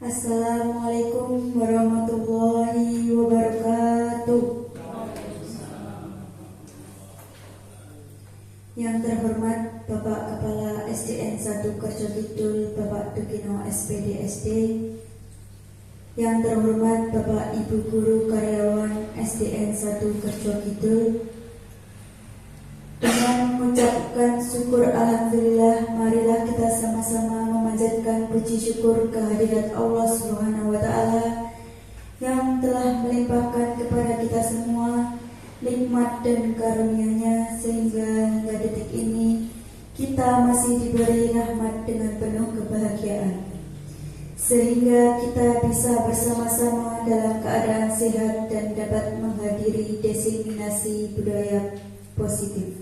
Assalamualaikum warahmatullahi wabarakatuh. Yang terhormat Bapak Kepala SDN 1 Kerjokidul, Bapak Dukino SPD SD. Yang terhormat Bapak Ibu Guru Karyawan SDN 1 Kerjokidul. Dengan mengucapkan syukur alhamdulillah, marilah kita sama-sama memanjatkan puji syukur kehadirat Allah Subhanahu wa taala yang telah melimpahkan kepada kita semua nikmat dan karunia-Nya sehingga hingga detik ini kita masih diberi rahmat dengan penuh kebahagiaan, sehingga kita bisa bersama-sama dalam keadaan sehat dan dapat menghadiri diseminasi budaya positif.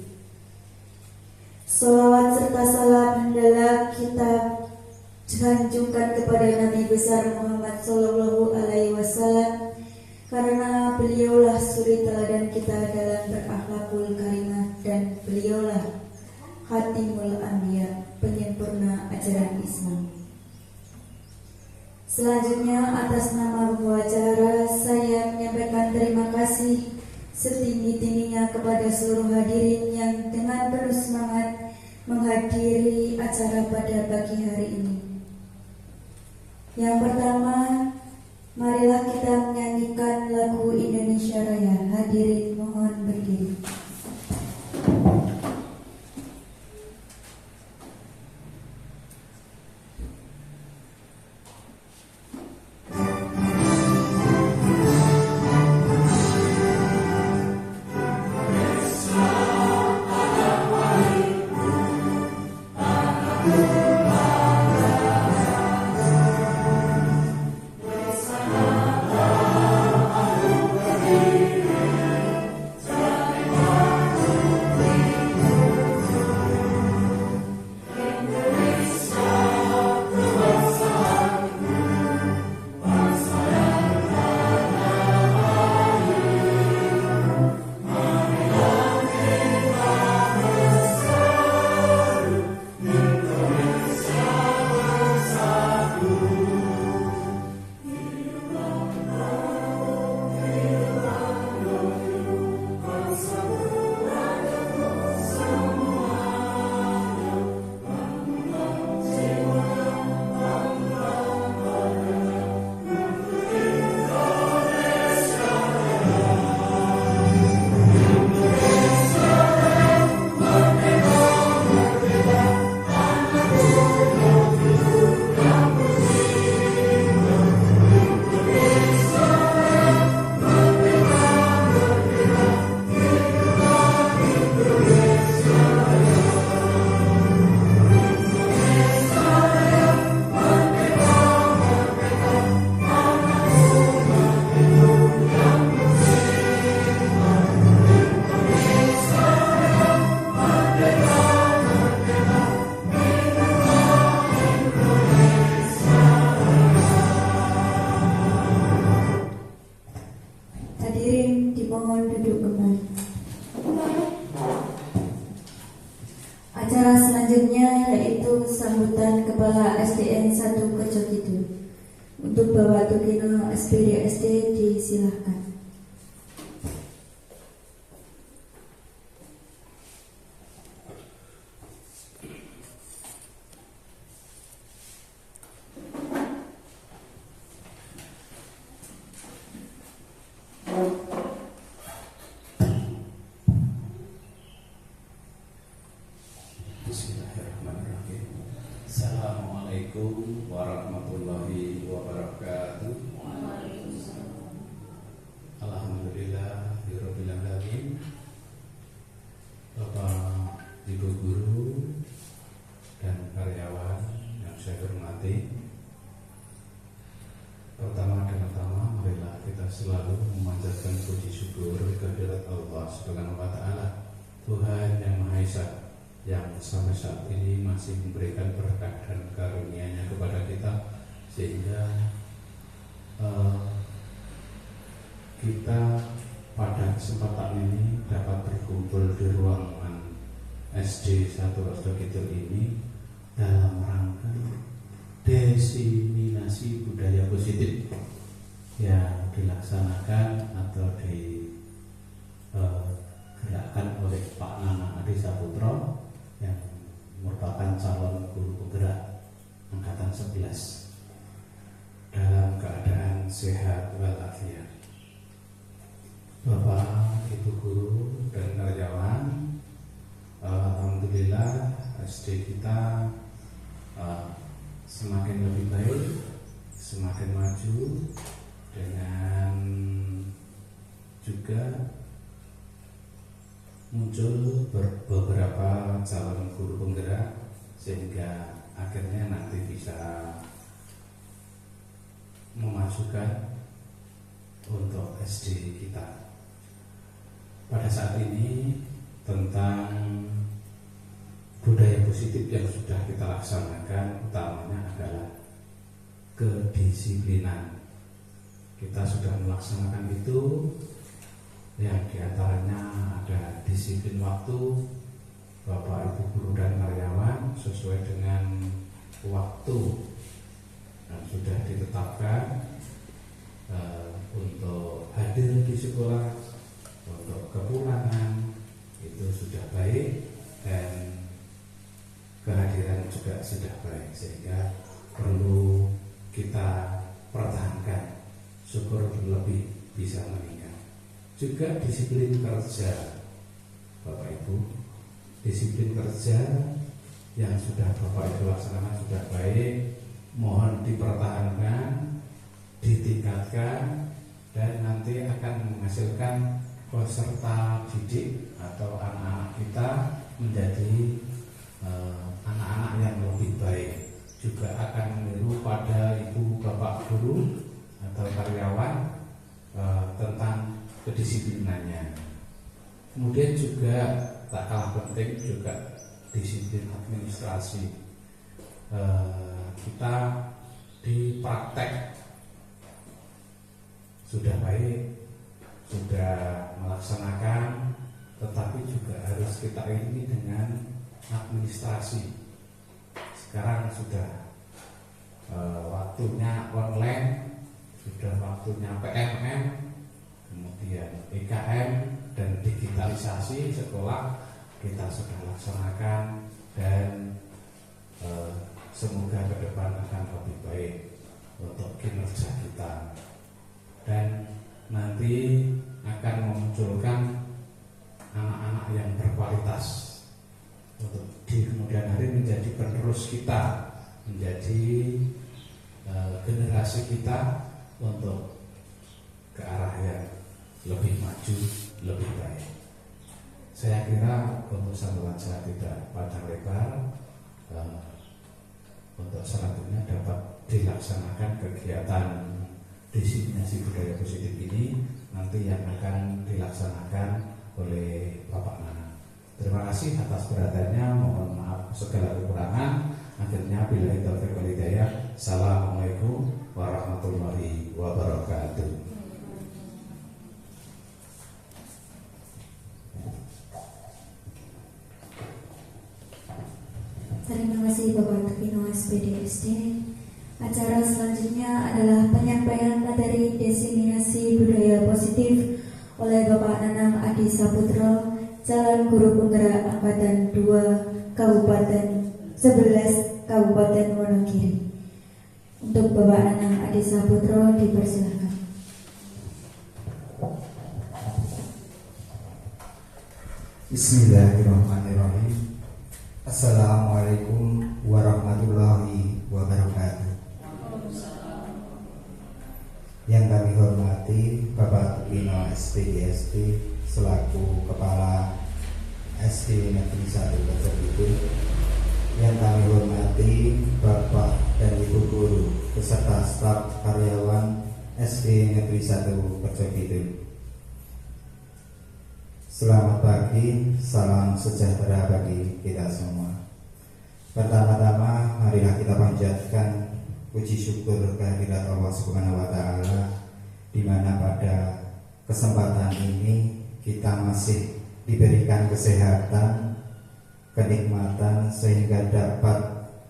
Salawat serta salam hendaklah kita sanjungkan kepada Nabi besar Muhammad Sallallahu Alaihi Wasallam, karena beliaulah suri teladan kita dalam berakhlakul karimah dan beliaulah Khatimul Anbiya, penyempurna ajaran Islam. Selanjutnya, atas nama pembawa acara, saya menyampaikan terima kasih setinggi-tingginya kepada seluruh hadirin yang dengan penuh semangat menghadiri acara pada pagi hari ini. Yang pertama, marilah kita menyanyikan lagu Indonesia Raya. Hadirin mohon berdiri. Hadirin dimohon duduk kembali. Acara selanjutnya yaitu sambutan Kepala SDN 1 Kerjokidul. Untuk Bapak Dukino SPD SD disilahkan. Bismillahirrahmanirrahim. Assalamualaikum warahmatullahi wabarakatuh. Alhamdulillahirabbil alamin. Bapak, Ibu guru dan karyawan yang saya hormati, pertama-tama marilah kita selalu memanjatkan puji syukur kehadirat Allah Subhanahu wa taala, Tuhan yang Maha Esa, yang sampai saat ini masih memberikan berkat dan karunia-Nya kepada kita, sehingga kita pada kesempatan ini dapat berkumpul di ruangan SD 1 Kerjokidul ini dalam rangka diseminasi budaya positif yang dilaksanakan atau digerakkan oleh Pak Nana Adi Saputro yang merupakan calon guru penggerak angkatan 11 dalam keadaan sehat walafiat. Bapak, Ibu guru dan karyawan, alhamdulillah SD kita semakin lebih baik, semakin maju, dengan juga muncul beberapa calon guru penggerak sehingga akhirnya nanti bisa memajukan untuk SD kita. Pada saat ini tentang budaya positif yang sudah kita laksanakan utamanya adalah kedisiplinan. Kita sudah melaksanakan itu, yang diantaranya ada disiplin waktu. Bapak Ibu guru dan karyawan sesuai dengan waktu yang sudah ditetapkan untuk hadir di sekolah, untuk kepulangan itu sudah baik, dan kehadiran juga sudah baik, sehingga perlu kita pertahankan. Syukur lebih bisa meningkat. Juga disiplin kerja, Bapak Ibu, disiplin kerja yang sudah Bapak Ibu laksanakan sudah baik, mohon dipertahankan, ditingkatkan, dan nanti akan menghasilkan peserta didik atau anak-anak kita menjadi anak-anak yang lebih baik. Juga akan meniru pada Ibu Bapak guru atau karyawan tentang kedisiplinannya. Kemudian juga tak kalah penting juga disiplin administrasi. Kita di praktek sudah baik, sudah melaksanakan, tetapi juga harus kita iringi dengan administrasi. Sekarang sudah waktunya online, sudah waktunya PMM, kemudian IKM dan digitalisasi sekolah kita sudah laksanakan, dan semoga ke depan akan lebih baik untuk kinerja kita, dan nanti akan memunculkan anak-anak yang berkualitas untuk di kemudian hari menjadi penerus kita, menjadi generasi kita untuk ke arah yang lebih maju, lebih baik. Saya kira untuk sambutan saya tidak panjang lebar. Untuk selanjutnya dapat dilaksanakan kegiatan diseminasi budaya positif ini nanti yang akan dilaksanakan oleh Bapak Nana. Terima kasih atas perhatiannya, mohon maaf segala kekurangan. Akhirnya billahi taufiq wal hidayah. Assalamualaikum warahmatullahi wabarakatuh. Terima kasih Bapak Tepino SPDSD. Acara selanjutnya adalah penyampaian materi diseminasi budaya positif oleh Bapak Nanang Adi Saputro, calon guru penggerak angkatan 2 Kabupaten 11 Kabupaten Wonogiri. Untuk Bapak Nanang Adi Saputro dipersilakan. Bismillahirrahmanirrahim. Assalamualaikum warahmatullahi wabarakatuh. Yang kami hormati Bapak Tupino SPDSD selaku Kepala SD Negeri 1 Bojong. Yang kami hormati Bapak dan Ibu guru beserta staf karyawan SD Negeri 1 Bojong. Selamat pagi, salam sejahtera bagi kita semua. Pertama-tama marilah kita panjatkan puji syukur kehadirat Allah Subhanahu wa taala, di mana pada kesempatan ini kita masih diberikan kesehatan, kenikmatan sehingga dapat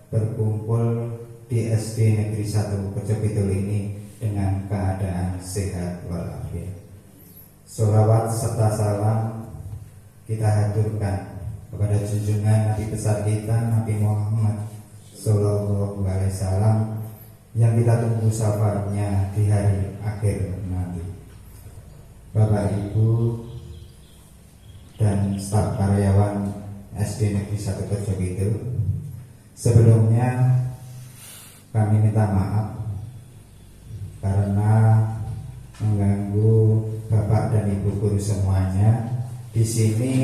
berkumpul di SD Negeri 1 Kecokidul ini dengan keadaan sehat walafiat. Sholawat serta salam kita haturkan kepada junjungan Nabi besar kita Nabi Muhammad Sallallahu Alaihi Wasallam yang kita tunggu syafaatnya di hari akhir nanti. Bapak Ibu dan staf karyawan SD Negeri 1 Kecokidul, sebelumnya kami minta maaf karena mengganggu Bapak dan Ibu guru semuanya. Di sini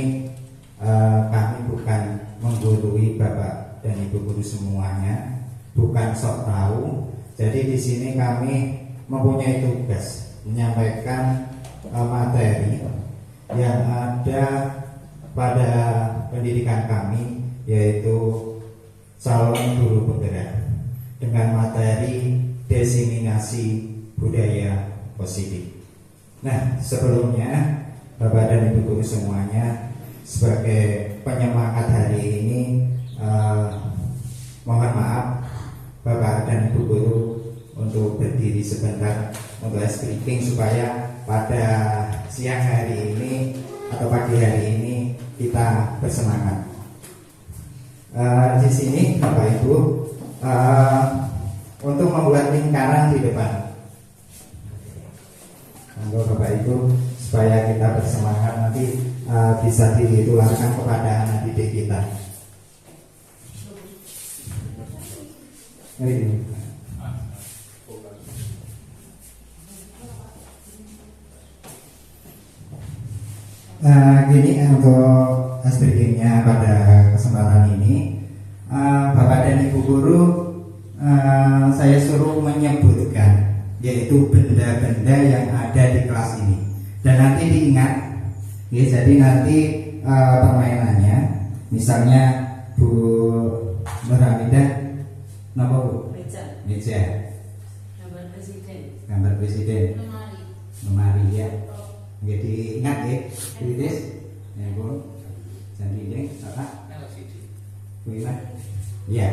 kami bukan menggurui Bapak dan Ibu guru semuanya, bukan sok tahu. Jadi di sini kami mempunyai tugas menyampaikan materi yang ada pada pendidikan kami, yaitu calon guru penggerak dengan materi diseminasi budaya positif. Nah, sebelumnya Bapak dan Ibu guru semuanya, sebagai penyemangat hari ini, mohon maaf Bapak dan Ibu guru untuk berdiri sebentar untuk ice breaking supaya pada siang hari ini atau pagi hari ini kita bersemangat. Di sini Bapak Ibu, untuk membuat lingkaran di depan, untuk Bapak Ibu supaya kita bersemangat nanti bisa ditularkan kepada anak didik kita. Gini untuk speakingnya pada kesempatan ini, Bapak dan Ibu guru, saya suruh menyebutkan yaitu benda-benda yang ada di kelas ini, dan nanti diingat ya. Jadi nanti permainannya, misalnya Bu Nur Hamidah, nama Bu? Meja. Gambar presiden. Lemari ya. Jadi ingat ya, tulis ya Bu. Jadi ini apa? Ya,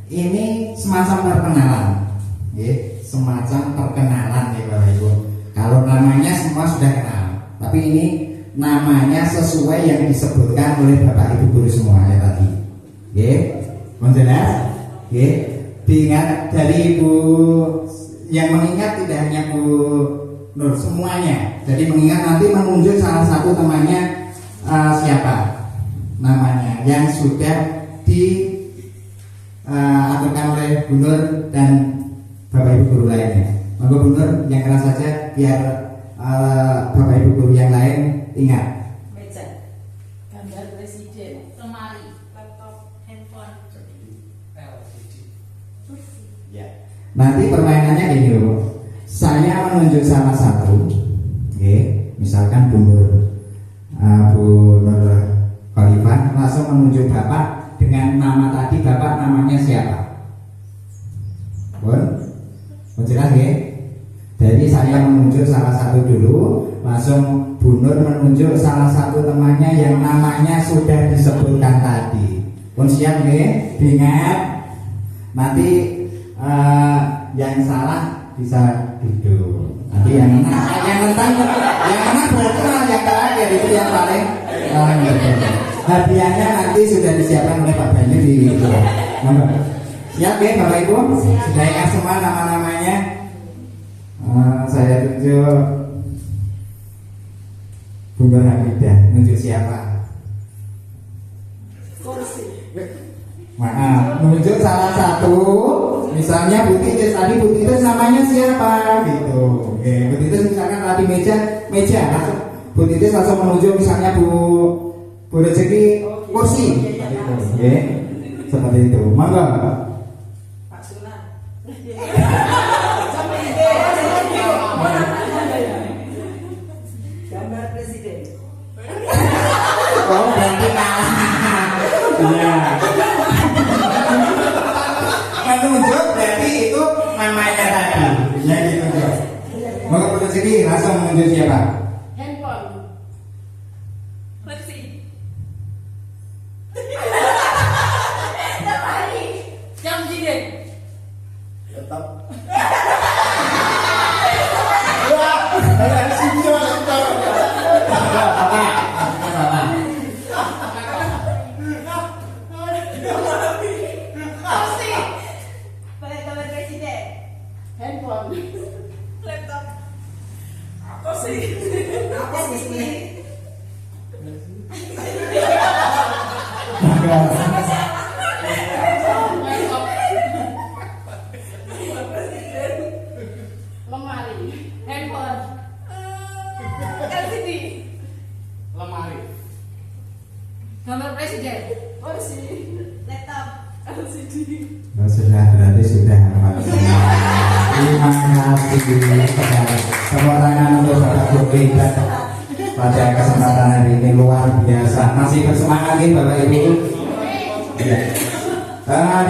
ini semacam perkenalan, ya, semacam perkenalan ya Bapak Ibu. Kalau namanya semua sudah kenal, tapi ini namanya sesuai yang disebutkan oleh Bapak Ibu guru semuanya tadi. Ya, jelas? Ya, diingat dari Ibu yang mengingat tidak hanya Bu Nur semuanya. Jadi mengingat nanti menunjuk salah satu temannya siapa namanya yang sudah diaturkan oleh Bu Nur dan Bapak Ibu guru lainnya. Maka Bu Nur yang keras saja biar Bapak Ibu guru yang lain ingat. Meja, gambar presiden, lemari, laptop, handphone, LCD. Ya. Nanti permainannya gini loh. Saya menunjuk salah satu, misalkan Bu Nur Khalifah langsung menunjuk Bapak dengan nama tadi. Bapak namanya siapa? Jelas ya? Jadi saya menunjuk salah satu dulu, langsung Bu Nur menunjuk salah satu temannya yang namanya sudah disebutkan tadi. Siap ya? Diingat. Nanti yang salah bisa duduk. Nanti yang menang berarti malah yang terakhir, itu yang paling hadiahnya nanti sudah disiapkan oleh Pak Banyu di itu. Siap ya Bapak Ibu? Sudah ingat semua nama-namanya? Saya tunjuk Bu Nur Hamidah. Tunjuk siapa? Maaf, menunjuk salah satu, misalnya Bu Titis. Tadi Bu Titis namanya siapa gitu. Bu Titis misalkan tadi meja langsung Bu Titis langsung menunjuk misalnya Bu Rezeki kursi. Seperti itu. Monggo. Pak Sunan. Gambar presiden. Oh, berarti kalah. Iya. Menunjuk berarti itu namanya tadi. Ya gitu. Monggo Bu Rezeki langsung menunjuk siapa? Handphone. Kursi. Lemari. Jam jilid. sih? Apa sih? Lemari, handphone, LCD, Lemari. gambar presiden, kursi, laptop, LCD. Oh, sudah berarti sudah hafal semua. Terima kasih kepada tepuk tangan untuk Bapak Guru pada kesempatan hari ini luar biasa. Masih bersemangat nih Bapak Ibu. Ya.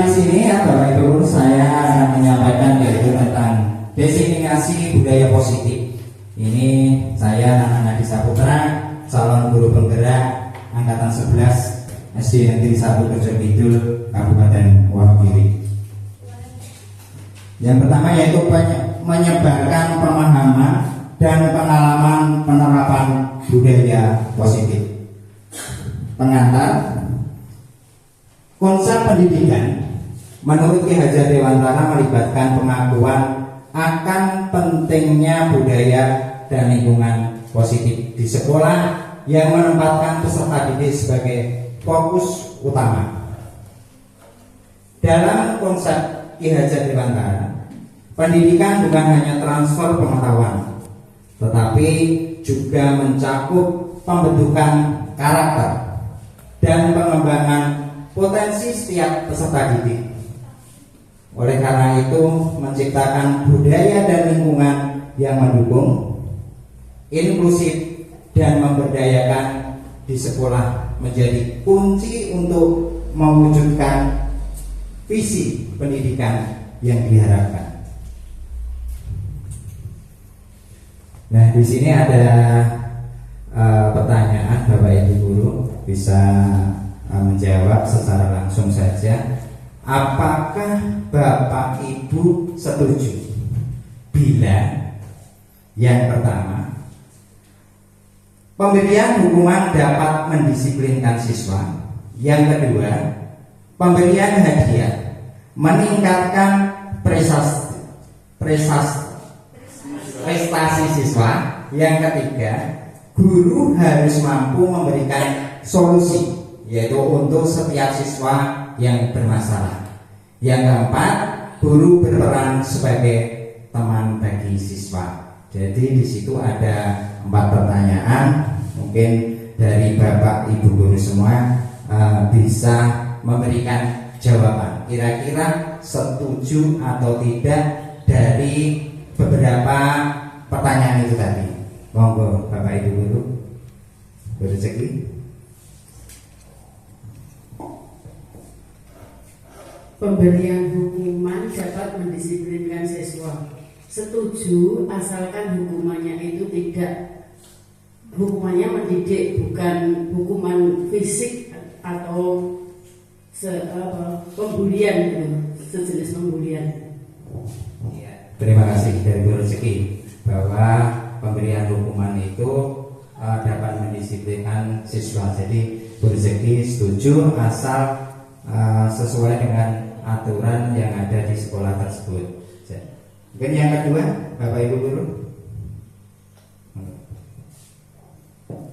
Di sini ya Bapak Ibu saya akan menyampaikan yaitu tentang definisi budaya positif. Ini saya Nana Nadi Saputra, calon guru penggerak angkatan 11 SD Negeri 1 Kecamatan Kabupaten Wonogiri. Yang pertama yaitu menyebarkan pemahaman dan pengalaman penerapan budaya positif. Pengantar, konsep pendidikan menurut Ki Hajar Dewantara melibatkan pengakuan akan pentingnya budaya dan lingkungan positif di sekolah yang menempatkan peserta didik sebagai fokus utama. Dalam konsep Ki Hajar Dewantara, pendidikan bukan hanya transfer pengetahuan, tetapi juga mencakup pembentukan karakter dan pengembangan potensi setiap peserta didik. Oleh karena itu, menciptakan budaya dan lingkungan yang mendukung, inklusif, dan memberdayakan di sekolah menjadi kunci untuk mewujudkan visi pendidikan yang diharapkan. Nah, di sini ada pertanyaan, Bapak Ibu guru bisa menjawab secara langsung saja. Apakah Bapak Ibu setuju bila yang pertama, pemberian hukuman dapat mendisiplinkan siswa? Yang kedua, pemberian hadiah meningkatkan prestasi siswa. Yang ketiga, guru harus mampu memberikan solusi, yaitu untuk setiap siswa yang bermasalah. Yang keempat, guru berperan sebagai teman bagi siswa. Jadi di situ ada 4 pertanyaan. Mungkin dari Bapak Ibu guru semua bisa memberikan jawaban. Kira-kira setuju atau tidak dari beberapa pertanyaan itu tadi. Monggo Bapak Ibu guru berrezeki. Pemberian hukuman dapat mendisiplinkan siswa. Setuju, asalkan hukumannya itu tidak, hukumannya mendidik, bukan hukuman fisik atau pembulian gitu, sejenis pembulian. Ya, terima kasih dari Bu Rezeki bahwa pemberian hukuman itu dapat mendisiplinkan siswa. Jadi Bu Rezeki setuju asal sesuai dengan aturan yang ada di sekolah tersebut. Mungkin yang kedua, Bapak Ibu guru.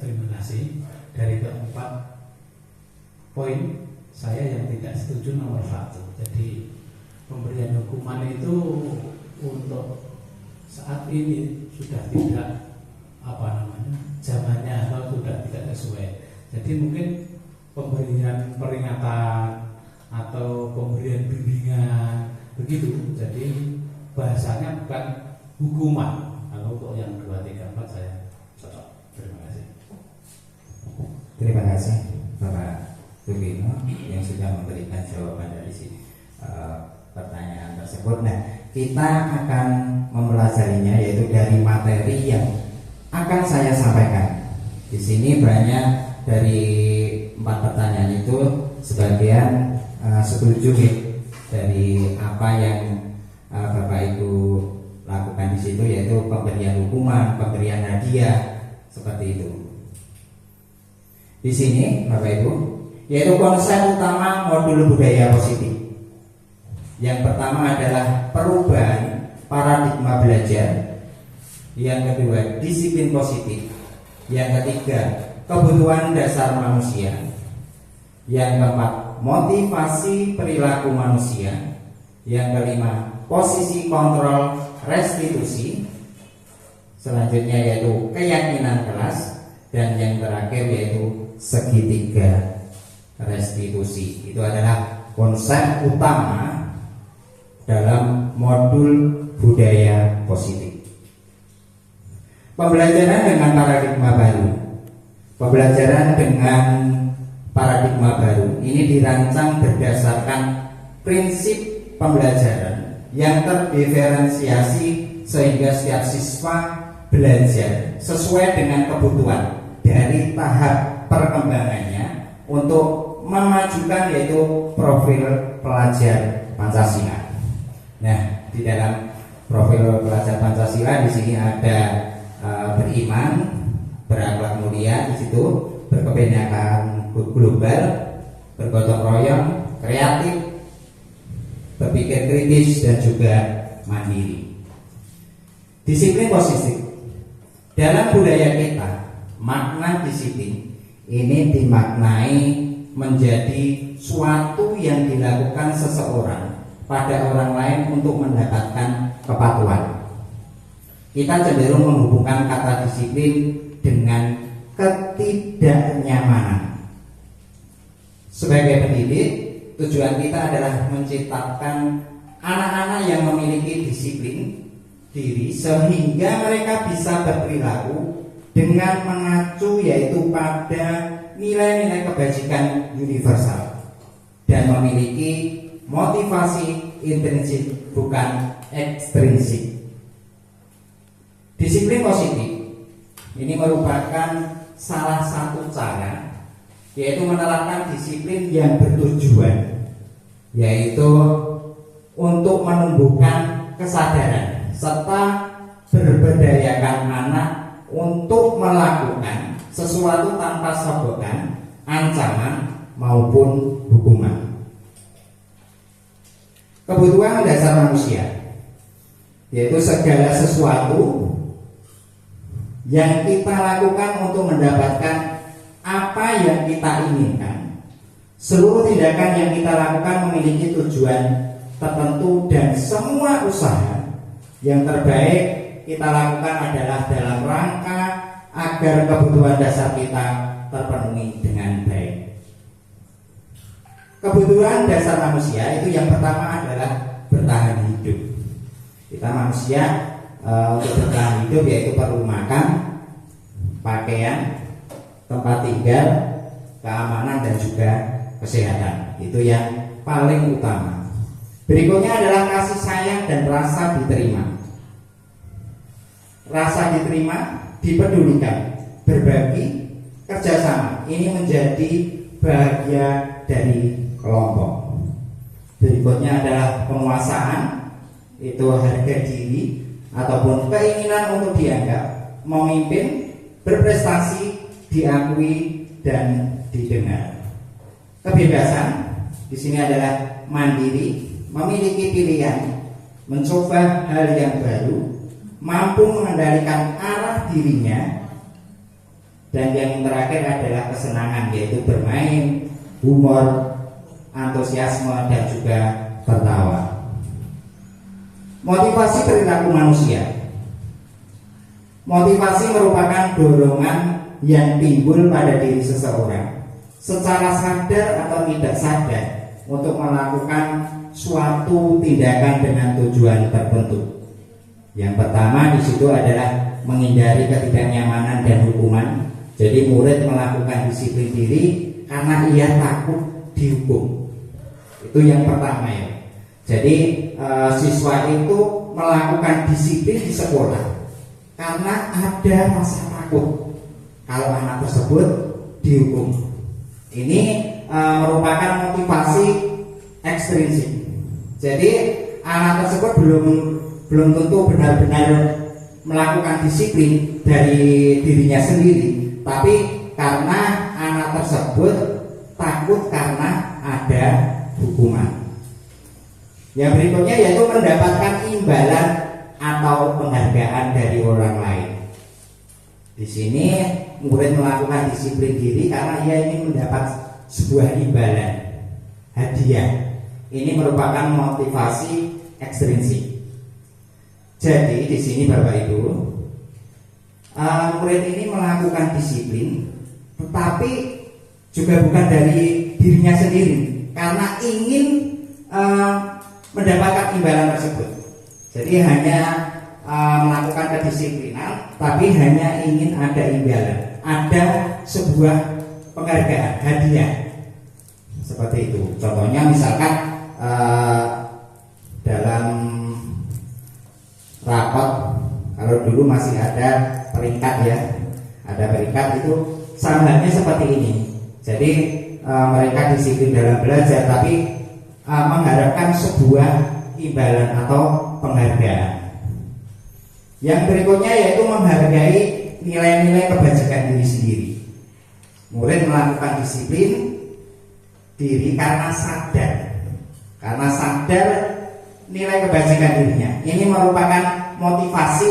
Terima kasih. Dari keempat poin, saya yang tidak setuju nomor 1. Jadi pemberian hukuman itu untuk saat ini sudah tidak zamannya atau sudah tidak sesuai. Jadi mungkin pemberian peringatan atau pemberian bimbingan begitu. Jadi bahasanya bukan hukuman. Kalau untuk yang 2, 3, 4 saya cocok. Terima kasih. Terima kasih Bapak Rubino yang sudah memberikan jawaban dari pertanyaan tersebut. Nah, kita akan mempelajarinya yaitu dari materi yang akan saya sampaikan. Di sini banyak dari 4 pertanyaan itu sebagian setuju dari apa yang Bapak Ibu lakukan di situ, yaitu pemberian hukuman, pemberian hadiah seperti itu. Di sini Bapak Ibu, yaitu konsep utama modul budaya positif. Yang pertama adalah perubahan paradigma belajar. Yang kedua, disiplin positif. Yang ketiga, kebutuhan dasar manusia. Yang keempat, motivasi perilaku manusia. Yang kelima, posisi kontrol restitusi. Selanjutnya yaitu keyakinan kelas. Dan yang terakhir yaitu segitiga restitusi. Itu adalah konsep utama dalam modul budaya positif. Pembelajaran dengan paradigma baru. Pembelajaran dengan paradigma baru ini dirancang berdasarkan prinsip pembelajaran yang terdiferensiasi sehingga setiap siswa belajar sesuai dengan kebutuhan dari tahap perkembangannya untuk memajukan yaitu profil pelajar Pancasila. Nah, di dalam profil pelajar Pancasila di sini ada beriman, berakhlak mulia, di situ berkebinekaan global, bergotong royong, kreatif, berpikir kritis dan juga mandiri. Disiplin positif. Dalam budaya kita, makna disiplin ini dimaknai menjadi suatu yang dilakukan seseorang pada orang lain untuk mendapatkan kepatuhan. Kita cenderung menghubungkan kata disiplin dengan ketidaknyamanan. Sebagai pendidik, tujuan kita adalah menciptakan anak-anak yang memiliki disiplin diri sehingga mereka bisa berperilaku dengan mengacu yaitu pada nilai-nilai kebajikan universal dan memiliki motivasi intrinsik bukan ekstrinsik. Disiplin positif ini merupakan salah satu cara yaitu menerapkan disiplin yang bertujuan yaitu untuk menumbuhkan kesadaran serta berberdayakan anak untuk melakukan sesuatu tanpa sogokan, ancaman maupun hukuman. Kebutuhan dasar manusia yaitu segala sesuatu yang kita lakukan untuk mendapatkan apa yang kita inginkan. Seluruh tindakan yang kita lakukan memiliki tujuan tertentu dan semua usaha yang terbaik kita lakukan adalah dalam rangka agar kebutuhan dasar kita terpenuhi dengan baik. Kebutuhan dasar manusia itu yang pertama adalah bertahan hidup. Kita manusia untuk bertahan hidup yaitu perlu makan, pakaian, tempat tinggal, keamanan dan juga kesehatan. Itu yang paling utama. Berikutnya adalah kasih sayang dan rasa diterima. Rasa diterima, dipedulikan, berbagi, kerjasama. Ini menjadi bahagia dari kelompok. Berikutnya adalah penguasaan, itu harga diri ataupun keinginan untuk dianggap, memimpin, berprestasi, diakui dan didengar. Kebebasan di sini adalah mandiri, memiliki pilihan, mencoba hal yang baru, mampu mengendalikan arah dirinya, dan yang terakhir adalah kesenangan yaitu bermain, humor, antusiasme dan juga tertawa. Motivasi perilaku manusia. Motivasi merupakan dorongan yang timbul pada diri seseorang secara sadar atau tidak sadar untuk melakukan suatu tindakan dengan tujuan tertentu. Yang pertama di situ adalah menghindari ketidaknyamanan dan hukuman. Jadi murid melakukan disiplin diri karena ia takut dihukum. Itu yang pertama ya. Jadi siswa itu melakukan disiplin di sekolah karena ada rasa takut kalau anak tersebut dihukum. Ini merupakan motivasi ekstrinsik. Jadi anak tersebut belum tentu benar-benar melakukan disiplin dari dirinya sendiri, tapi karena anak tersebut takut karena ada hukuman. Yang berikutnya yaitu mendapatkan imbalan atau penghargaan dari orang lain. Di sini murid melakukan disiplin diri karena ia ingin mendapat sebuah imbalan, hadiah. Ini merupakan motivasi ekstrinsik. Jadi di sini Bapak Ibu, murid ini melakukan disiplin, tetapi juga bukan dari dirinya sendiri, karena ingin mendapatkan imbalan tersebut. Jadi hanya melakukan kedisiplinan, tapi hanya ingin ada imbalan, ada sebuah penghargaan, hadiah, seperti itu. Contohnya misalkan dalam rapat, kalau dulu masih ada peringkat ya, ada peringkat itu sama halnya seperti ini. Jadi mereka disiplin dalam belajar, tapi mengharapkan sebuah imbalan atau penghargaan. Yang berikutnya yaitu menghargai nilai-nilai kebajikan diri sendiri. Murid melakukan disiplin diri karena sadar nilai kebajikan dirinya. Ini merupakan motivasi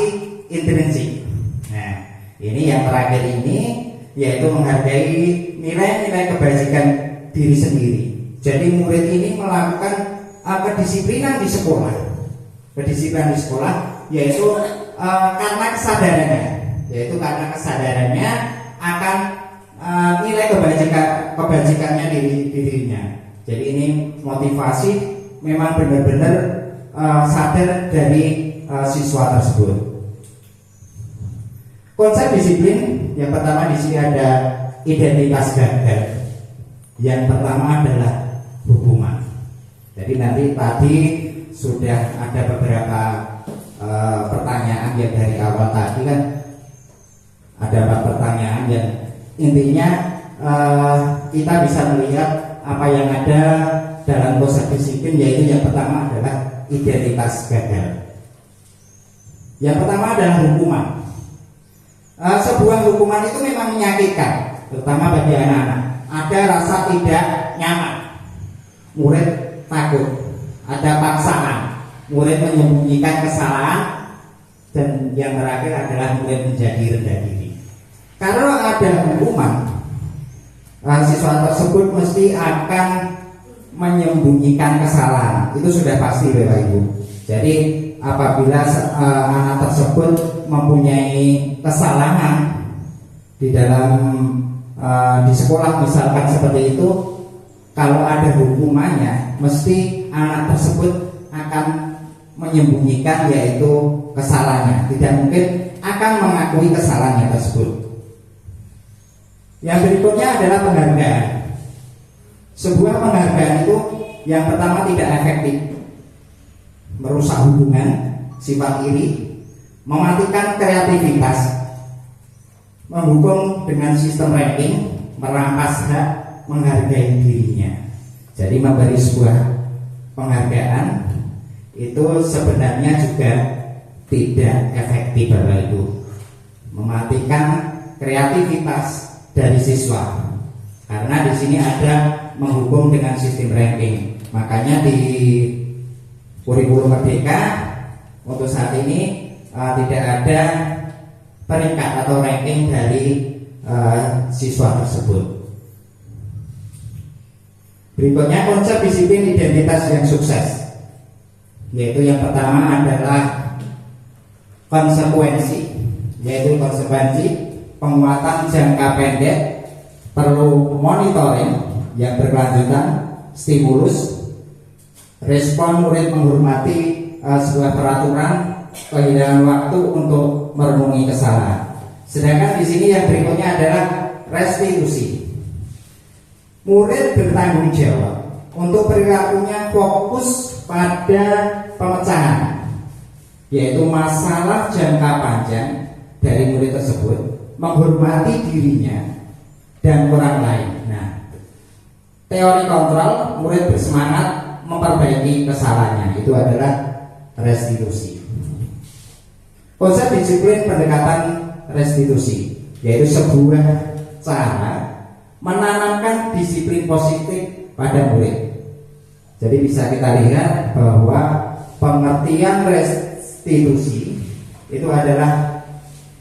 intrinsik. Nah, ini yang terakhir ini yaitu menghargai nilai-nilai kebajikan diri sendiri. Jadi murid ini melakukan kedisiplinan di sekolah. Kedisiplinan di sekolah yaitu karena kesadarannya akan nilai kebajikannya dirinya. Jadi ini motivasi memang benar-benar sadar dari siswa tersebut. Konsep disiplin yang pertama di sini ada identitas gagal. Yang pertama adalah hukuman. Jadi nanti tadi sudah ada beberapa pertanyaan yang dari awal tadi kan ada 4 pertanyaan yang intinya kita bisa melihat apa yang ada dalam konsep disiplin, yaitu yang pertama adalah identitas gagal. Yang pertama adalah hukuman. Sebuah hukuman itu memang menyakitkan, terutama bagi anak-anak. Ada rasa tidak nyaman, murid takut, ada paksaan, murid menyembunyikan kesalahan, dan yang terakhir adalah murid menjadi rendah diri. Kalau ada hukuman, siswa tersebut mesti akan menyembunyikan kesalahan. Itu sudah pasti Bapak Ibu. Jadi apabila anak tersebut mempunyai kesalahan di dalam di sekolah misalkan seperti itu, kalau ada hukumannya mesti anak tersebut akan menyembunyikan yaitu kesalahannya, tidak mungkin akan mengakui kesalahannya tersebut. Yang berikutnya adalah penghargaan. Sebuah penghargaan itu yang pertama tidak efektif, merusak hubungan, sifat iri, mematikan kreativitas, menghukum dengan sistem ranking, merampas hak, menghargai dirinya. Jadi memberi sebuah penghargaan itu sebenarnya juga tidak efektif Bapak Ibu, mematikan kreativitas dari siswa, karena di sini ada menghukum dengan sistem ranking. Makanya di kurikulum Merdeka untuk saat ini tidak ada peringkat atau ranking dari siswa tersebut. Berikutnya konsep disiplin identitas yang sukses, yaitu yang pertama adalah konsekuensi, yaitu konsekuensi penguatan jangka pendek, perlu monitoring yang berkelanjutan, stimulus, respon murid menghormati sebuah peraturan, kehilangan waktu untuk merenungi kesalahan. Sedangkan di sini yang berikutnya adalah restitusi. Murid bertanggung jawab untuk perilakunya, fokus pada pemecahan, yaitu masalah jangka panjang dari murid tersebut, menghormati dirinya dan orang lain. Nah, teori kontrol, murid bersemangat memperbaiki kesalahannya, itu adalah restitusi. Konsep disiplin pendekatan restitusi, yaitu sebuah cara menanamkan disiplin positif pada murid. Jadi bisa kita lihat bahwa pengertian restitusi restitusi itu adalah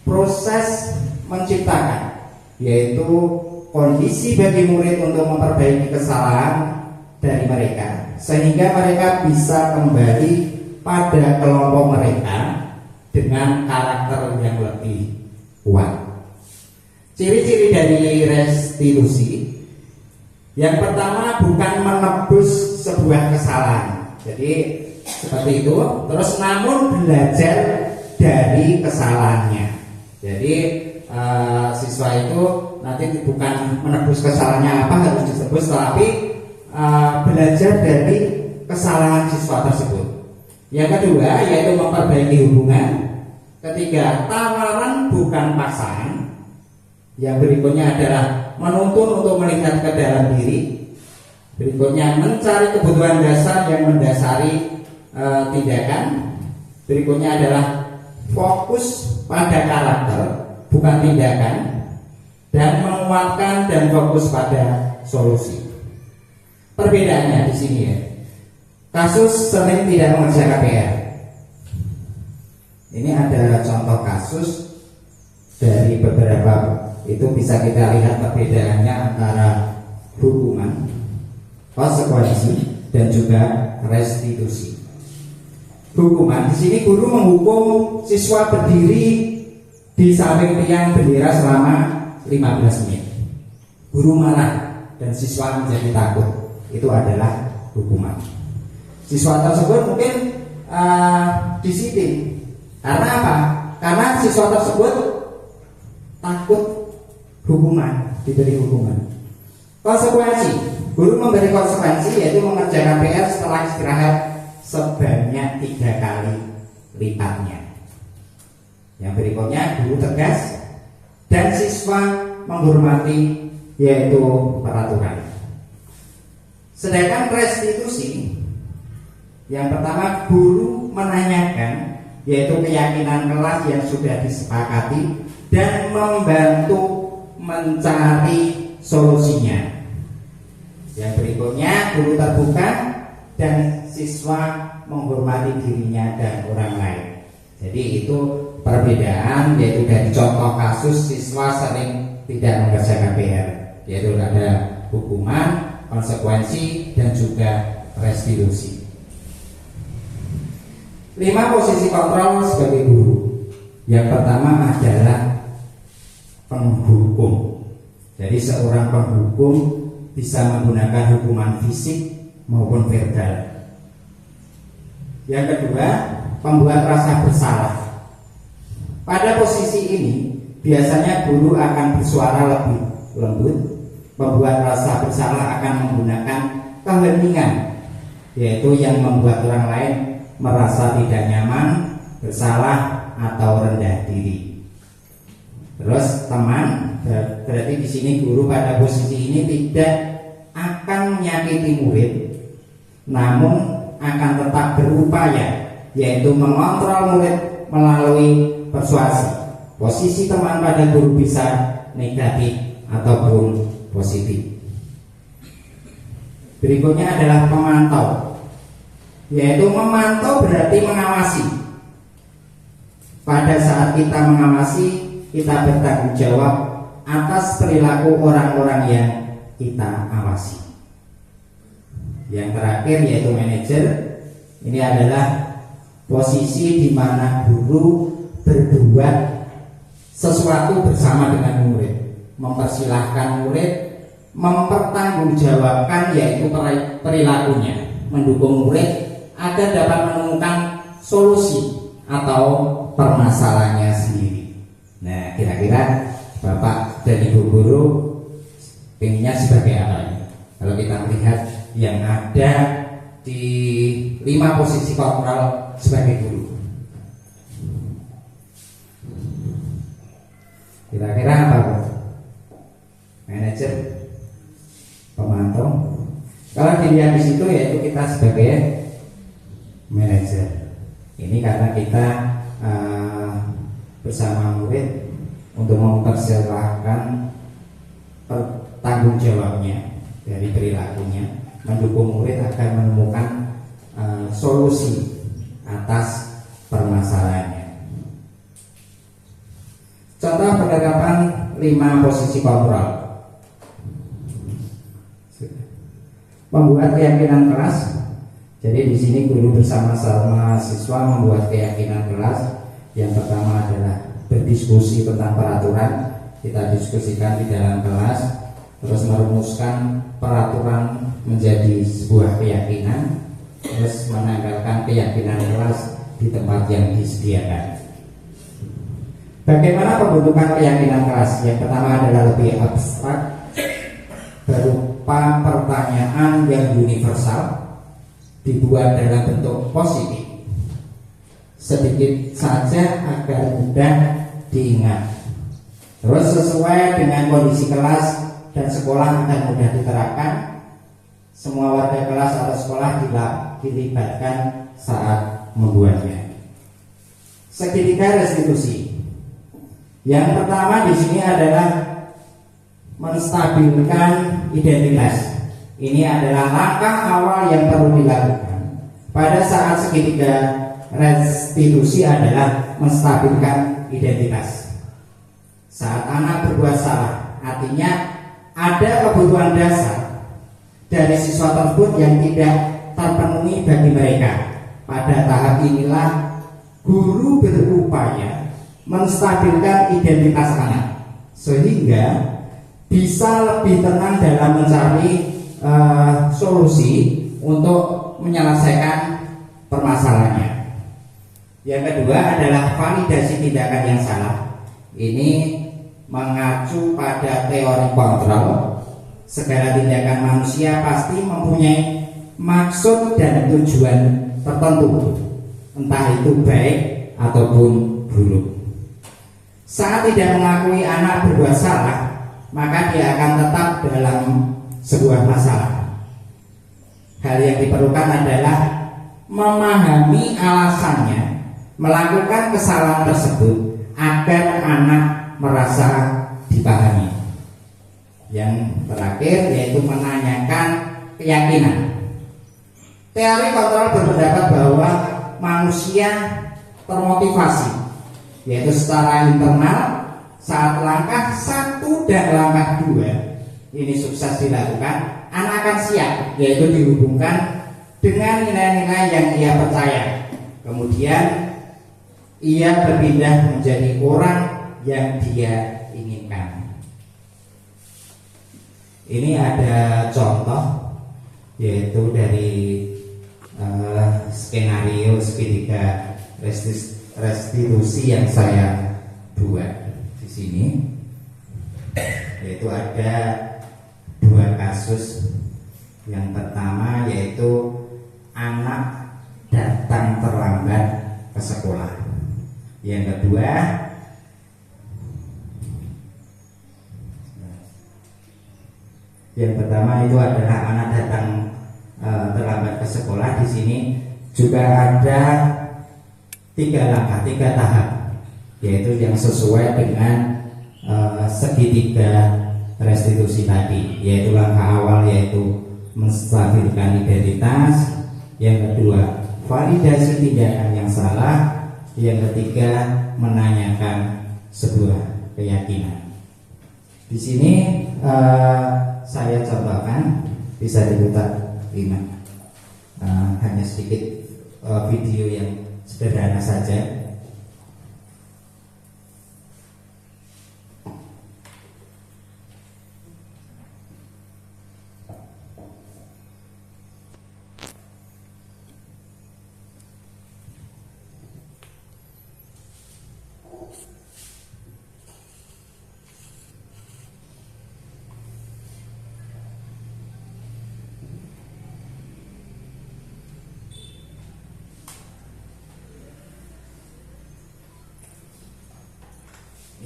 proses menciptakan, yaitu kondisi bagi murid untuk memperbaiki kesalahan dari mereka sehingga mereka bisa kembali pada kelompok mereka dengan karakter yang lebih kuat. Ciri-ciri dari restitusi, yang pertama bukan menebus sebuah kesalahan, jadi seperti itu, terus namun belajar dari kesalahannya. Jadi siswa itu nanti bukan menebus kesalahannya apa harus ditebus, tapi belajar dari kesalahan siswa tersebut. Yang kedua yaitu memperbaiki hubungan. Ketiga, tawaran bukan paksaan. Yang berikutnya adalah menuntun untuk melihat ke dalam diri. Berikutnya mencari kebutuhan dasar yang mendasari tindakan. Berikutnya adalah fokus pada karakter bukan tindakan, dan menguatkan dan fokus pada solusi. Perbedaannya di sini ya. Kasus sering tidak mengerjakan PR. Ini ada contoh kasus dari beberapa, itu bisa kita lihat perbedaannya antara hukuman, konsekuensi, dan juga restitusi. Hukuman di sini guru menghukum siswa berdiri di samping tiang bendera selama 15 menit. Guru marah dan siswa menjadi takut. Itu adalah hukuman. Siswa tersebut mungkin disiplin. Karena apa? Karena siswa tersebut takut hukuman, diberi hukuman. Konsekuensi, guru memberi konsekuensi yaitu mengerjakan PR setelah istirahat sebanyak 3 kali lipatnya. Yang berikutnya guru tegas dan siswa menghormati, yaitu peraturan. Sedangkan restitusi, yang pertama guru menanyakan, yaitu keyakinan kelas yang sudah disepakati dan membantu mencari solusinya. Yang berikutnya guru terbuka dan siswa menghormati dirinya dan orang lain. Jadi itu perbedaan, yaitu dari contoh kasus siswa sering tidak mengerjakan PR, yaitu ada hukuman, konsekuensi, dan juga restitusi. 5 posisi kontrol sebagai guru. Yang pertama adalah penghukum. Jadi seorang penghukum bisa menggunakan hukuman fisik maupun verbal. Yang kedua, pembuat rasa bersalah. Pada posisi ini biasanya guru akan bersuara lebih lembut. Pembuat rasa bersalah akan menggunakan keheningan, yaitu yang membuat orang lain merasa tidak nyaman, bersalah, atau rendah diri. Terus teman, berarti di sini guru pada posisi ini tidak akan menyakiti murid, namun akan tetap berupaya, yaitu mengontrol murid melalui persuasi. Posisi teman pada guru bisa negatif ataupun positif. Berikutnya adalah pemantau, yaitu memantau berarti mengawasi. Pada saat kita mengawasi, kita bertanggung jawab atas perilaku orang-orang yang kita awasi. Yang terakhir yaitu manajer. Ini adalah posisi di mana guru berbuat sesuatu bersama dengan murid, mempersilahkan murid mempertanggungjawabkan yaitu perilakunya, mendukung murid agar dapat menemukan solusi atau permasalahannya sendiri. Nah, kira-kira Bapak dan Ibu guru pengennya sebagai apa ini? Kalau kita melihat yang ada di 5 posisi kontrol sebagai guru, kira-kira apa, Pak? Manajer, pemantau. Kalau dilihat di situ yaitu kita sebagai manajer. Ini karena kita bersama murid untuk mempersilahkan tanggung jawabnya dari perilakunya, mendukung murid agar menemukan solusi atas permasalahannya. Contoh penerapan 5 posisi kontrol. Membuat keyakinan kelas. Jadi di sini guru bersama-sama siswa membuat keyakinan kelas. Yang pertama adalah berdiskusi tentang peraturan. Kita diskusikan di dalam kelas, terus merumuskan peraturan menjadi sebuah keyakinan, terus menanggalkan keyakinan kelas di tempat yang disediakan. Bagaimana pembentukan keyakinan kelas? Yang pertama adalah lebih abstrak, berupa pertanyaan yang universal, dibuat dalam bentuk positif, sedikit saja agar mudah diingat. Terus sesuai dengan kondisi kelas dan sekolah akan mudah diterapkan. Semua warga kelas atau sekolah dilibatkan saat membuatnya. Segitiga restitusi. Yang pertama di sini adalah menstabilkan identitas. Ini adalah langkah awal yang perlu dilakukan pada saat segitiga restitusi adalah menstabilkan identitas. Saat anak berbuat salah, artinya ada kebutuhan dasar dari siswa tersebut yang tidak terpenuhi bagi mereka. Pada tahap inilah guru berupaya menstabilkan identitas anak sehingga bisa lebih tenang dalam mencari solusi untuk menyelesaikan permasalahannya. Yang kedua adalah validasi tindakan yang salah. Ini mengacu pada teori kontrol. Segala tindakan manusia pasti mempunyai maksud dan tujuan tertentu, entah itu baik ataupun buruk. Saat tidak mengakui anak berbuat salah, maka dia akan tetap dalam sebuah masalah. Hal yang diperlukan adalah memahami alasannya melakukan kesalahan tersebut agar anak merasa dipahami. Yang terakhir yaitu menanyakan keyakinan. Teori kontrol berpendapat bahwa manusia termotivasi, yaitu secara internal saat langkah 1 dan langkah 2 ini sukses dilakukan, anak akan siap, yaitu dihubungkan dengan nilai-nilai yang ia percaya. Kemudian ia berpindah menjadi orang yang dia inginkan. Ini ada contoh yaitu dari skenario segitiga restitusi yang saya buat di sini, yaitu ada 2 kasus. Yang pertama yaitu anak datang terlambat ke sekolah. Yang kedua itu adalah anak datang terlambat ke sekolah. Di sini juga ada 3 langkah, 3 tahap, yaitu yang sesuai dengan segitiga restitusi tadi, yaitu langkah awal yaitu menstabilkan identitas, yang kedua validasi tindakan yang salah, yang ketiga menanyakan sebuah keyakinan. Di sini saya contohkan, bisa diputar ini, hanya sedikit video yang sederhana saja.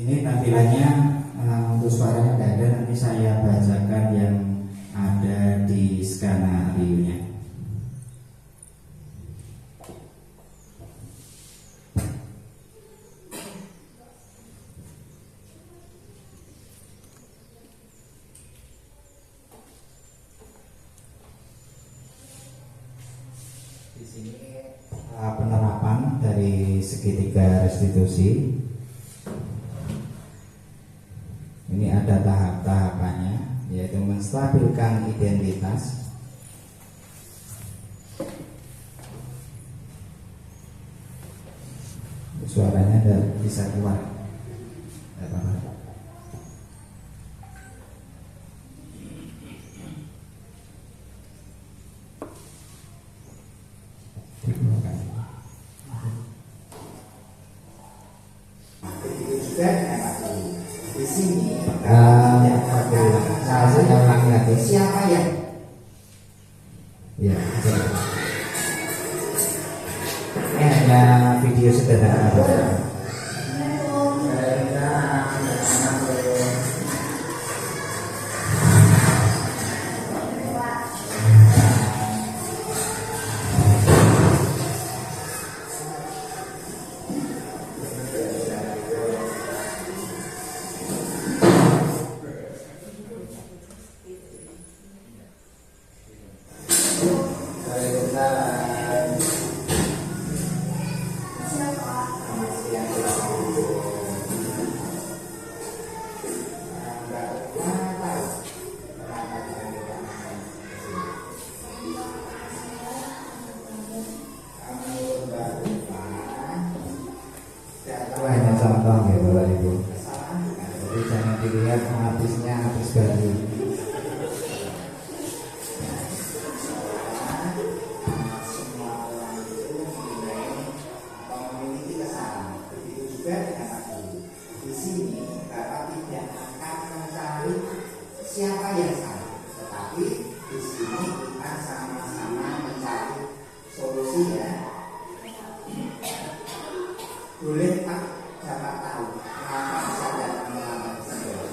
Ini tampilannya untuk suaranya tidak ada, nanti saya bacakan yang ada di skenario-nya. Di sini penerapan dari segitiga restitusi. Ini ada tahap-tahapannya, yaitu menstabilkan identitas, suaranya bisa keluar. Di sini saya ulangi lagi. siapa yang Ya, ini hanya video sederhana. Itu hanya contoh ya Bapak Ibu. Jadi jangan dilihat habisnya habis baru. memiliki kesalahan. Begitu juga dengan tadi. Di sini Bapak tidak akan mencari siapa yang salah, tetapi di sini kita sama-sama mencari solusi ya. Boleh Pak dapat tahu kenapa bisa datang melamar tersebut?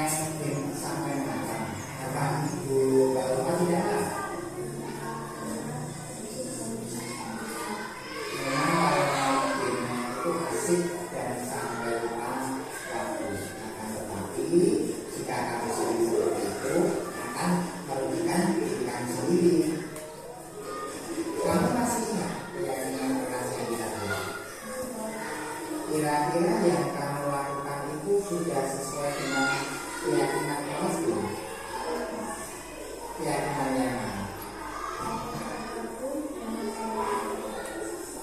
Mungkin sampai makan, akan Ibu Bapak tidak tahu. Memang kalau timnya itu asik dan sampai lupa waktu, akan tetapi jika kami sering seperti itu akan merugikan diri kami sendiri. Kamu masih ingat keyakinan keras yang kita buat? Kira-kira yang kamu lakukan itu sudah sesuai dengan keyakinan keras belum? Keyakinan yang mana?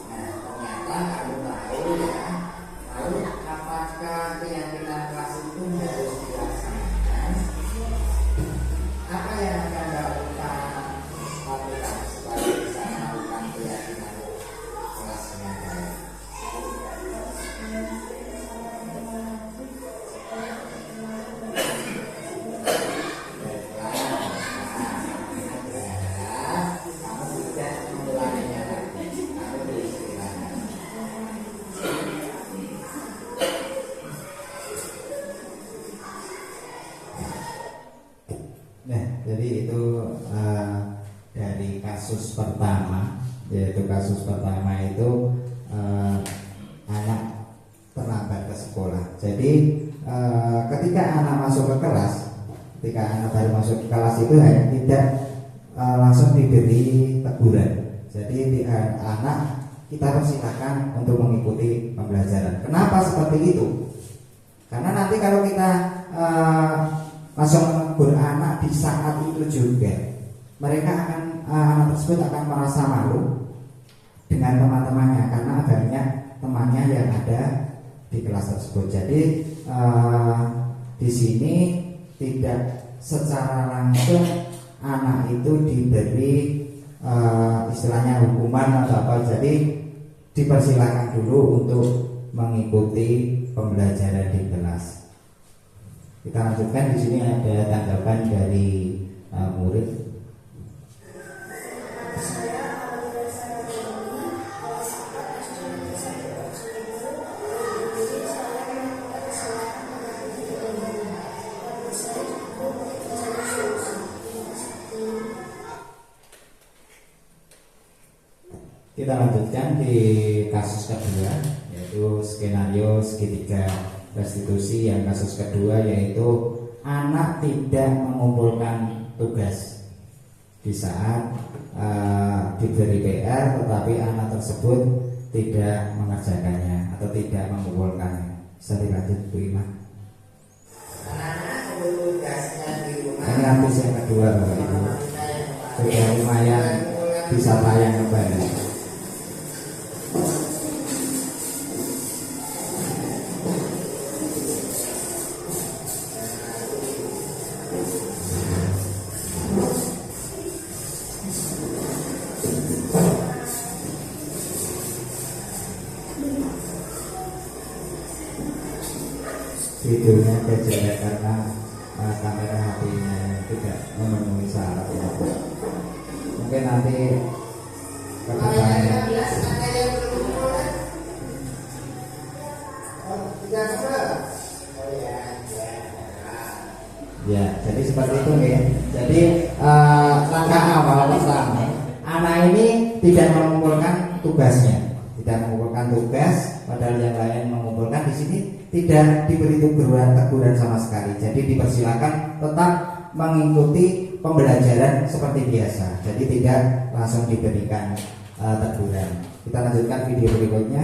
Nah, ternyata kamu tahu ya. Lalu apakah keyakinan keras itu harus dilaksanakan? Apa yang akan dilakukan supaya bisa melakukan keyakinan keras dengan baik? Kamu tidak mengulanginya lagi. Kamu diistilahkan. Nah, jadi itu dari kasus pertama, yaitu kasus pertama itu anak terlambat ke sekolah. Jadi ketika anak masuk ke kelas, ketika anak baru masuk ke kelas itu tidak langsung diberi teguran. Jadi anak kita persilakan untuk mengikuti pembelajaran. Kenapa seperti itu? Karena nanti kalau kita langsung menegur anak di saat itu juga, mereka anak tersebut akan merasa malu dengan teman-temannya karena adanya temannya yang ada di kelas tersebut. Jadi di sini tidak secara langsung anak itu diberi istilahnya hukuman atau apa. Jadi dipersilakan dulu untuk mengikuti pembelajaran di kelas. Kita lanjutkan. Di sini ada tanggapan dari murid. Kita lanjutkan di kasus kedua, yaitu skenario segitiga restitusi. Yang kasus kedua yaitu anak tidak mengumpulkan tugas. di saat diberi PR tetapi anak tersebut tidak mengerjakannya atau tidak mengumpulkannya. Bisa dilanjut Bu Ima. Anak-anak tugasnya di rumah. Ini habis yang kedua Bapak Ibu. Sudah lumayan bisa tayang kembali. Videonya kejelek karena kamera HP-nya tidak memenuhi syarat ya. Mungkin nanti ke depannya. Ya, jadi seperti itu ya. Jadi langkah awal pertama, anak ini tidak mengumpulkan tugasnya, tidak mengumpulkan tugas, padahal yang lain mengumpulkan. Di sini tidak diberi teguran sama sekali. Jadi dipersilakan tetap mengikuti pembelajaran seperti biasa. Jadi tidak langsung diberikan teguran. Kita lanjutkan video berikutnya.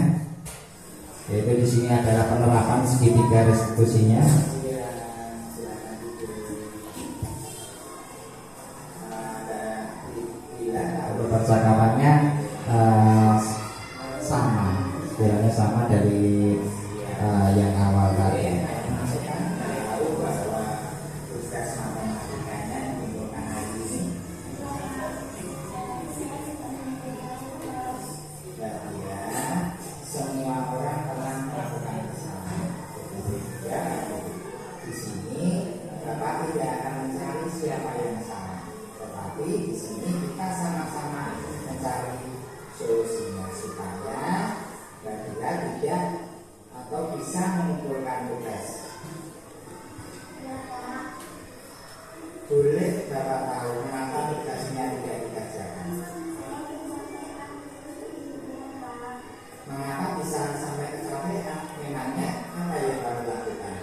Yaitu di sini adalah penerapan segitiga restitusinya. Percakapannya sama, sekiranya sama dari yang awal tadi. Semua orang telah melakukan kesalahan. Di sini Bapak tidak akan mencari siapa yang salah, tetapi di sini kita sama-sama mencari solusinya supaya Babila tidak atau bisa mengumpulkan tugas. Boleh Bapak tahu mengapa tugasnya tidak dikerjakan? Mengapa bisa sampai kecapean? Memangnya apa yang baru lakukan?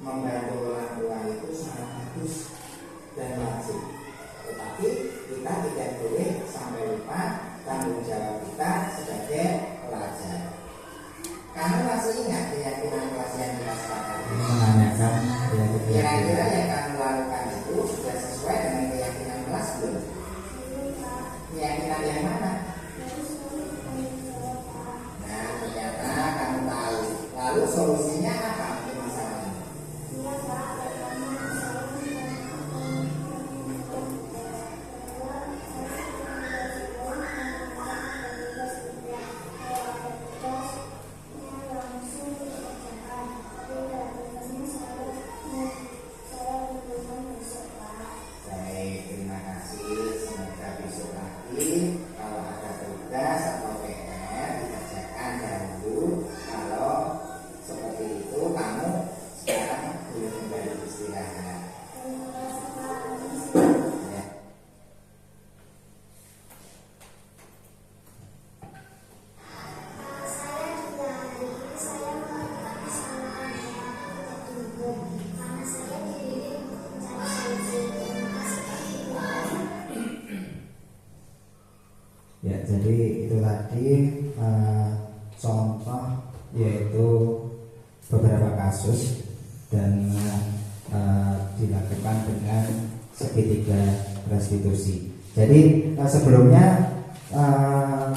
Membantu orang tua itu sangat bagus dan wajib, tetapi kita tidak boleh sampai lupa tanggung jawab kita sebagai pelajar. Kamu masih ingat keyakinan kelas yang kita sepakati? Menanyakan Kira-kira yang kamu lakukan itu sudah sesuai dengan keyakinan kelas belum? Keyakinan yang mana? Nah, ternyata kamu tahu. Lalu solusinya apa untuk masalah ini? Baik, terima kasih. Semoga besok lagi kalau ada tugas atau PR dikerjakan dahulu. Kalau seperti itu kamu sekarang boleh kembali istirahat. Ya. Ya, jadi itu tadi contoh yaitu beberapa kasus dan dilakukan dengan segitiga restitusi. Jadi sebelumnya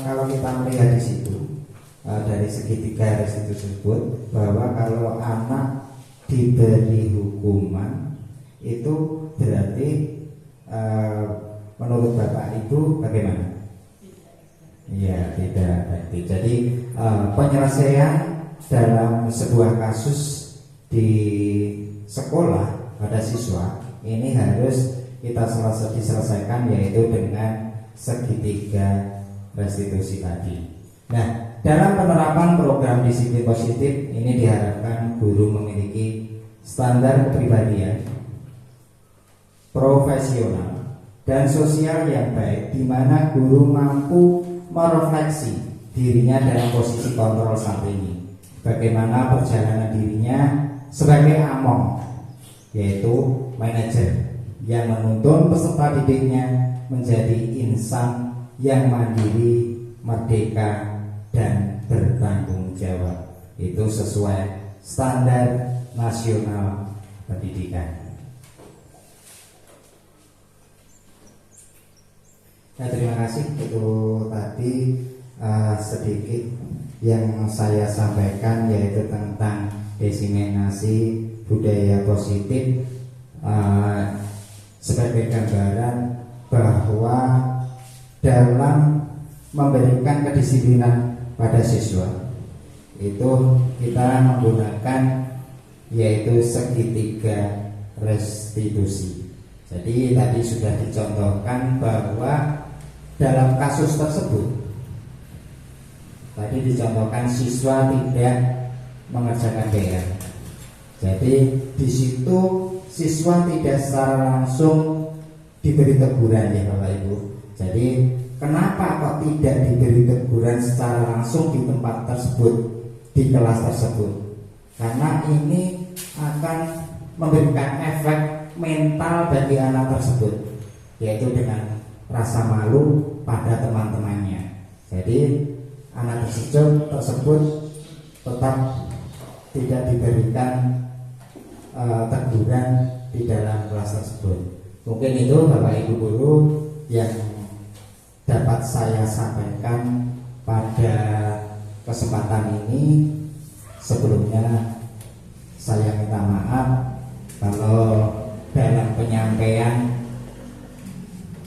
kalau kita melihat di situ dari segitiga restitusi tersebut bahwa kalau anak diberi hukuman itu berarti menurut Bapak Ibu bagaimana? Ya, tidak berarti. Jadi penyelesaian dalam sebuah kasus di sekolah pada siswa ini harus kita diselesaikan yaitu dengan segitiga restitusi tadi. Nah, dalam penerapan program disiplin positif ini diharapkan guru memiliki standar kepribadian profesional dan sosial yang baik, di mana guru mampu merefleksi dirinya dalam posisi kontrol saat ini. Bagaimana perjalanan dirinya sebagai among, yaitu manajer yang menuntun peserta didiknya menjadi insan yang mandiri, merdeka, dan bertanggung jawab. Itu sesuai standar nasional pendidikan. Nah, terima kasih. Itu tadi sedikit yang saya sampaikan, yaitu tentang diseminasi budaya positif sebagai gambaran bahwa dalam memberikan kedisiplinan pada siswa itu kita menggunakan yaitu segitiga restitusi. Jadi tadi sudah dicontohkan bahwa dalam kasus tersebut tadi dicontohkan siswa tidak mengerjakan PR. Jadi di situ siswa tidak secara langsung diberi teguran ya Bapak Ibu. Jadi kenapa kok tidak diberi teguran secara langsung di tempat tersebut, di kelas tersebut? Karena ini akan memberikan efek mental bagi anak tersebut, yaitu dengan rasa malu pada teman-temannya. Jadi anak tersebut tetap tidak diberikan teguran di dalam kelas tersebut. Mungkin itu Bapak Ibu guru yang dapat saya sampaikan pada kesempatan ini. Sebelumnya saya minta maaf kalau dalam penyampaian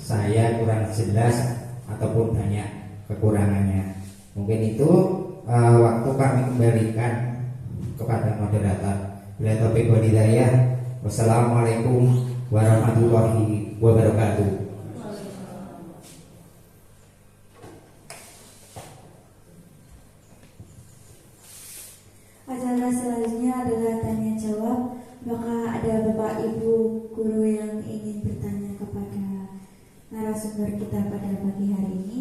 saya kurang jelas ataupun banyak kekurangannya. Mungkin itu waktu kami kembalikan kepada moderator. Bila taufiq wal hidayah. Wassalamualaikum warahmatullahi wabarakatuh. Acara selanjutnya adalah tanya jawab. Maka ada Bapak Ibu guru yang ingin bertanya kepada narasumber kita pada pagi hari ini.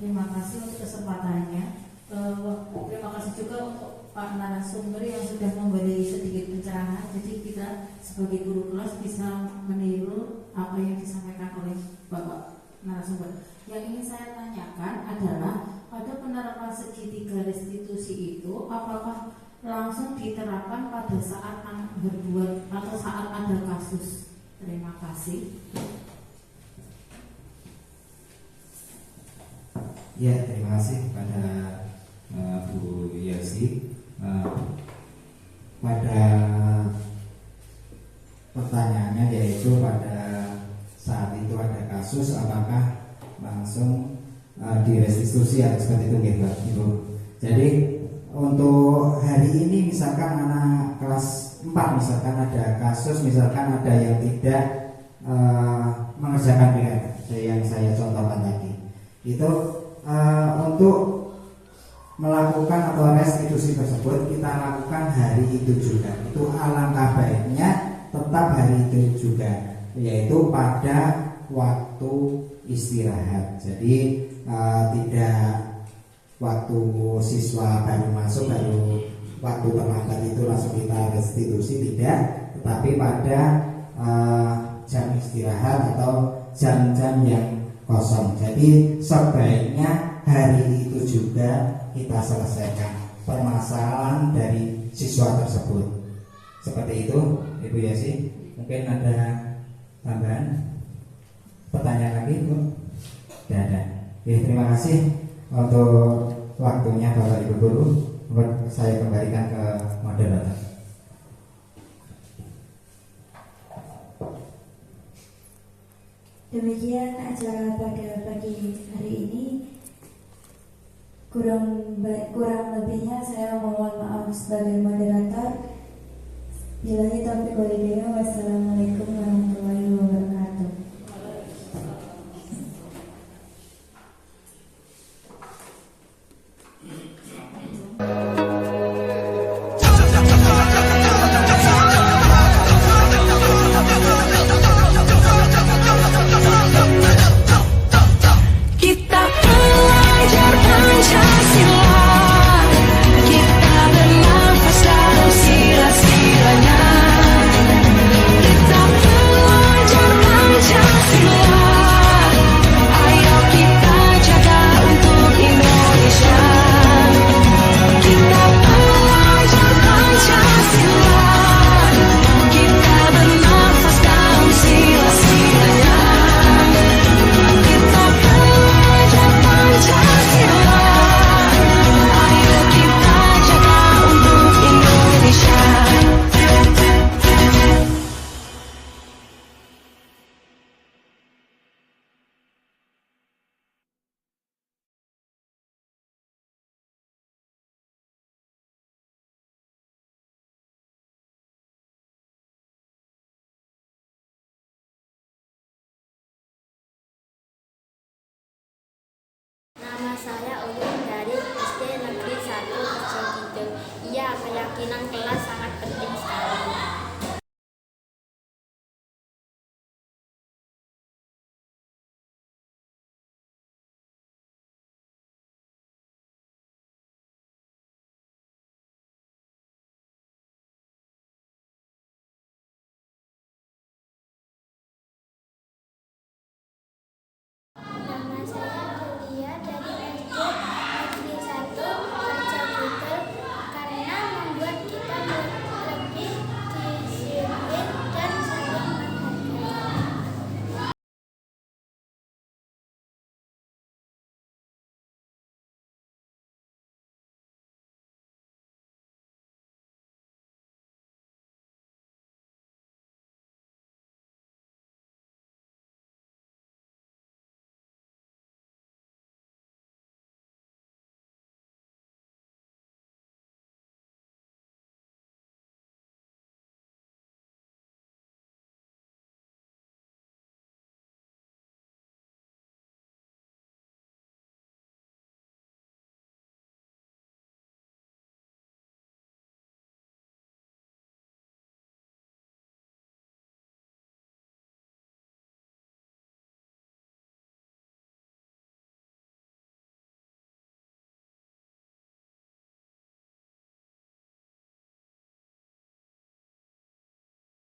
Terima kasih untuk kesempatannya. Terima kasih juga untuk Pak narasumber yang sudah memberi sedikit pencerahan. Jadi kita sebagai guru kelas bisa meniru apa yang disampaikan oleh Bapak narasumber. Yang ingin saya tanyakan adalah pada penerapan segitiga restitusi itu apakah langsung diterapkan pada saat anak berbuat atau saat ada kasus? Terima kasih. Ya, terima kasih kepada Bu Yasi. Pada pertanyaannya yaitu pada saat itu ada kasus apakah langsung direstitusi atau seperti itu gitu Ibu. Jadi untuk hari ini misalkan anak kelas 4 misalkan ada kasus, misalkan ada yang tidak mengerjakan PR yang saya contohkan tadi, itu untuk melakukan atau restitusi tersebut kita lakukan hari itu juga. Itu alangkah baiknya tetap hari itu juga, yaitu pada waktu istirahat. Jadi tidak waktu siswa baru masuk baru waktu terlambat itu langsung kita restitusi, tidak, tetapi pada jam istirahat atau jam-jam yang kosong. Jadi sebaiknya hari itu juga kita selesaikan permasalahan dari siswa tersebut. Seperti itu Ibu Yasi. Mungkin ada tambahan pertanyaan lagi Bu? Tidak ada. Oke, terima kasih untuk waktunya Bapak Ibu guru. Saya kembalikan ke moderator. Demikian acara pada pagi hari ini. Kurang lebihnya saya mohon maaf sebagai moderator. Billahi taufiq wal hidayah. Wassalamualaikum warahmatullahi wabarakatuh. Nama saya Ulun dari SD Negeri 1 Kidul. Iya, keyakinan kelas sangat penting sekali. Nama saya Julia dari SD